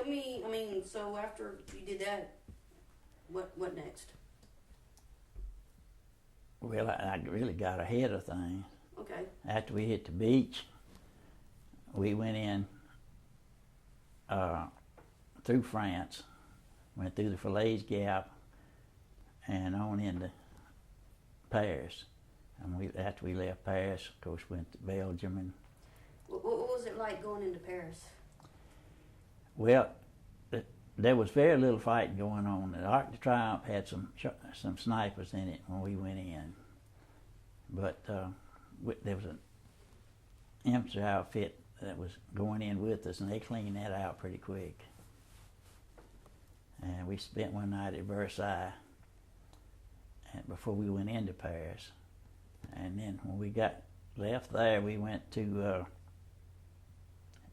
me, so after you did that, what next? Well, I really got ahead of things. Okay. After we hit the beach, we went in through France, went through the Falaise Gap, and on into Paris. And after we left Paris, of course, went to Belgium. And What was it like going into Paris? well, there was very little fighting going on. The Arc de Triomphe had some snipers in it when we went in, but there was an infantry outfit that was going in with us, and they cleaned that out pretty quick. And we spent one night at Versailles before we went into Paris. And then when we got left there, we went to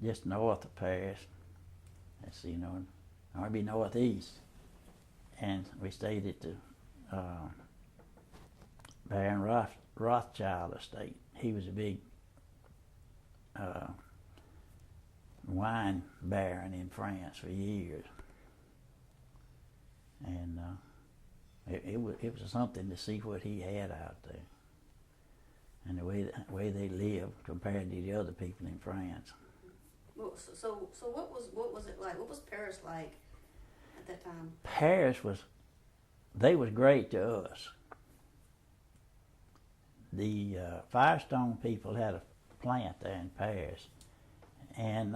just north of Paris. Let's see, or be northeast. And we stayed at the Baron Rothschild estate. He was a big wine baron in France for years. And it was something to see what he had out there, and the way they lived compared to the other people in France. Well, so what was it like? What was Paris like at that time? Paris was great to us. The Firestone people had a plant there in Paris, and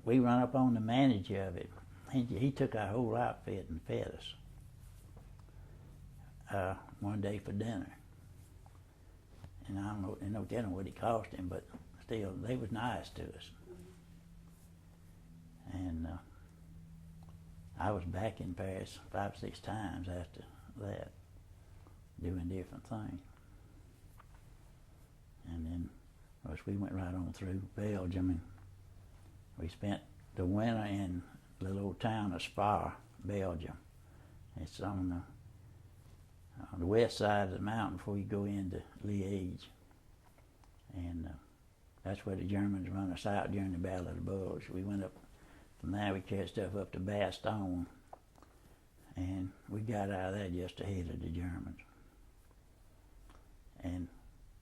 we run up on the manager of it. He took our whole outfit and fed us one day for dinner. And I don't know what it cost him, but still, they was nice to us. And I was back in Paris 5 or 6 times after that, doing different things. And then, of course, we went right on through Belgium, and we spent the winter in the little old town of Spa, Belgium. It's on the west side of the mountain before you go into Liège. And that's where the Germans run us out during the Battle of the Bulge. We went up from there, we carried stuff up to Bastogne, and we got out of there just ahead of the Germans.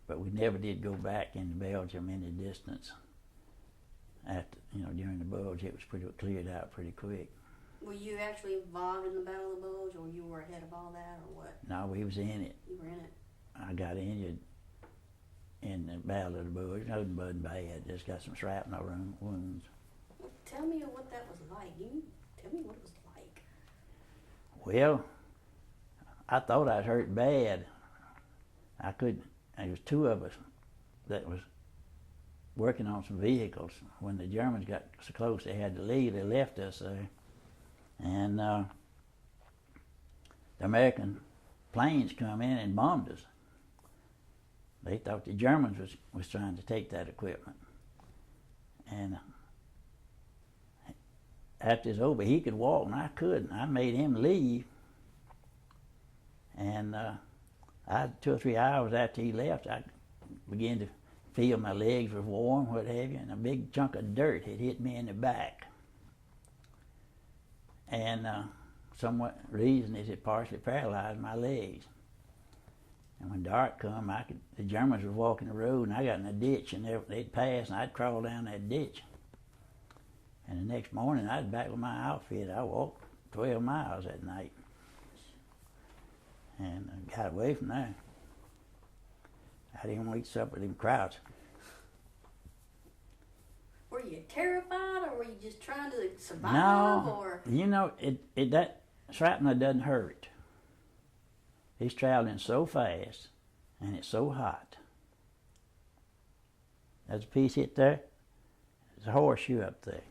But we never did go back into Belgium any distance. After, during the Bulge, it was pretty cleared out pretty quick. Were you actually involved in the Battle of the Bulge, or you were ahead of all that, or what? No, we was in it. You were in it. I got injured in the Battle of the Bulge. Nothing but bad. Just got some shrapnel wounds. Well, tell me what that was like. Tell me what it was like. Well, I thought I was hurt bad. There was 2 of us that was working on some vehicles. When the Germans got so close they had to leave, they left us there. And the American planes come in and bombed us. They thought the Germans was trying to take that equipment. And after it's over, he could walk and I couldn't. I made him leave. And 2 or 3 hours after he left, I began to feel my legs were warm, what have you, and a big chunk of dirt had hit me in the back. And somewhat reason is it partially paralyzed my legs. And when dark come, the Germans were walking the road, and I got in a ditch, and they'd pass, and I'd crawl down that ditch. And the next morning, I was back with my outfit. I walked 12 miles that night, and I got away from there. I didn't want to eat supper with them Krauts. Were you terrified, or were you just trying to survive? No, or? That shrapnel doesn't hurt. It's traveling so fast, and it's so hot. There's a piece hit there. There's a horseshoe up there,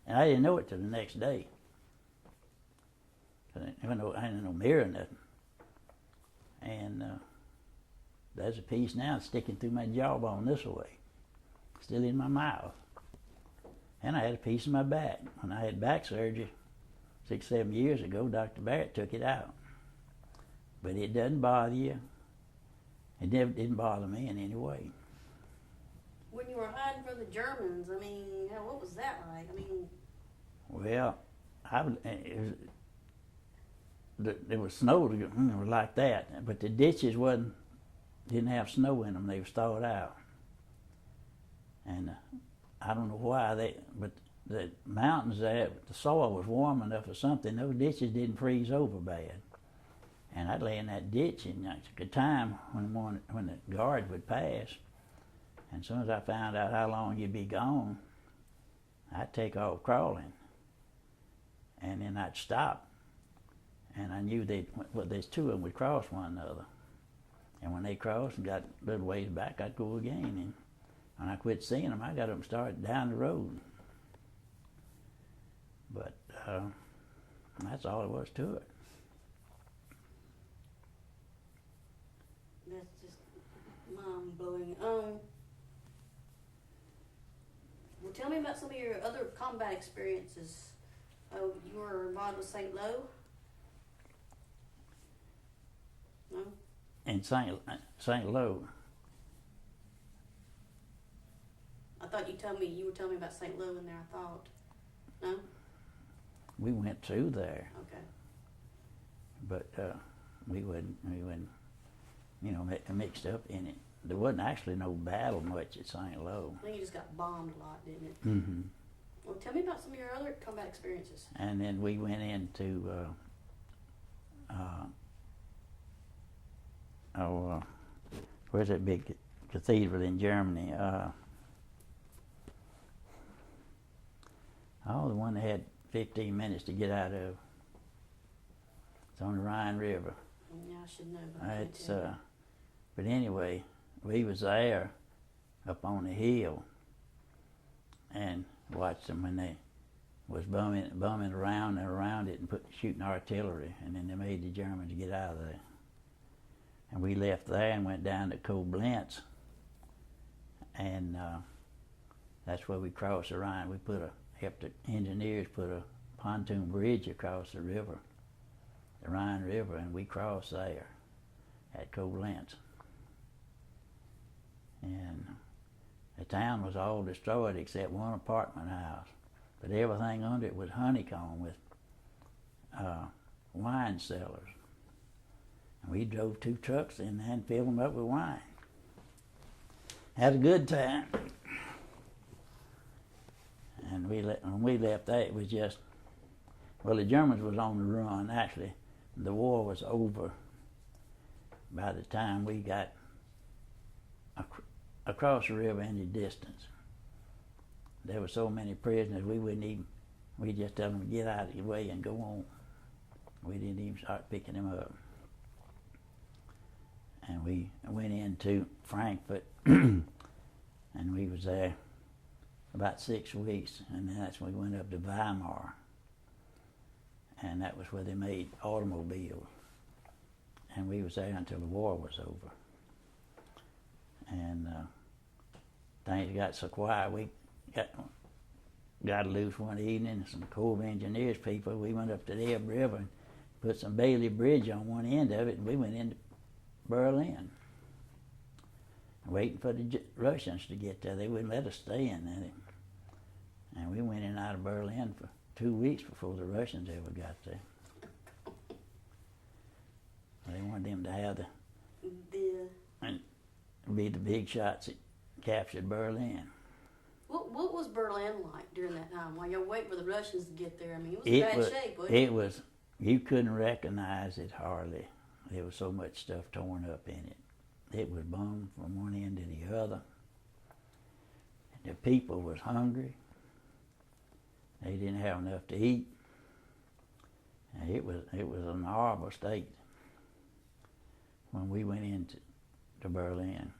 and I didn't know it till the next day. I didn't know no mirror or nothing. And there's a piece now sticking through my jawbone this way, still in my mouth. And I had a piece in my back. When I had back surgery 6, 7 years ago, Dr. Barrett took it out. But it doesn't bother you. It never didn't bother me in any way. When you were hiding from the Germans, what was that like? Well, There was snow like that, but the ditches didn't have snow in them. They were thawed out, and I don't know why but the mountains there, the soil was warm enough or something. Those ditches didn't freeze over bad, and I'd lay in that ditch, and it took a time when the guards would pass, and as soon as I found out how long you'd be gone, I'd take off crawling, and then I'd stop. And I knew there's two of them would cross one another. And when they crossed and got a little ways back, I'd go again. And when I quit seeing them, I got them started down the road. But that's all there was to it. That's just mind-blowing. Well, tell me about some of your other combat experiences. Oh, you were involved with St. Lo? No? In St. Lo. I thought you were telling me about St. Lo in there, I thought. No? We went through there. Okay. But we wouldn't, mixed up in it. There wasn't actually no battle much at St. Lo. I think you just got bombed a lot, didn't it? Mm-hmm. Well, tell me about some of your other combat experiences. And then we went into where's that big cathedral in Germany? The one that had 15 minutes to get out of. It's on the Rhine River. Yeah, I should know. But but anyway, we was there up on the hill and watched them when they was bumming around and around it and shooting artillery, and then they made the Germans get out of there. And we left there and went down to Koblenz, and that's where we crossed the Rhine. We helped the engineers put a pontoon bridge across the river, the Rhine River, and we crossed there at Koblenz. And the town was all destroyed except one apartment house, but everything under it was honeycomb with wine cellars. And we drove 2 trucks in there and filled them up with wine. Had a good time. And when we left there, it was just, the Germans was on the run. Actually, the war was over by the time we got across the river any distance. There were so many prisoners, we just tell them to get out of your way and go on. We didn't even start picking them up. And we went into Frankfurt, and we was there about 6 weeks, and then that's when we went up to Weimar, and that was where they made automobiles. And we was there until the war was over. And things got so quiet, we got loose one evening, some Corps of Engineers people, we went up to the Elbe River and put some Bailey Bridge on one end of it, and we went into Berlin, waiting for the Russians to get there. They wouldn't let us stay in there. And we went in and out of Berlin for 2 weeks before the Russians ever got there. They wanted them to have and be the big shots that captured Berlin. What was Berlin like during that time while y'all waiting for the Russians to get there? I mean, it was in bad shape, wasn't it? It was, you couldn't recognize it hardly. There was so much stuff torn up in it. It was bombed from one end to the other. The people was hungry. They didn't have enough to eat. And it was an horrible state when we went into Berlin.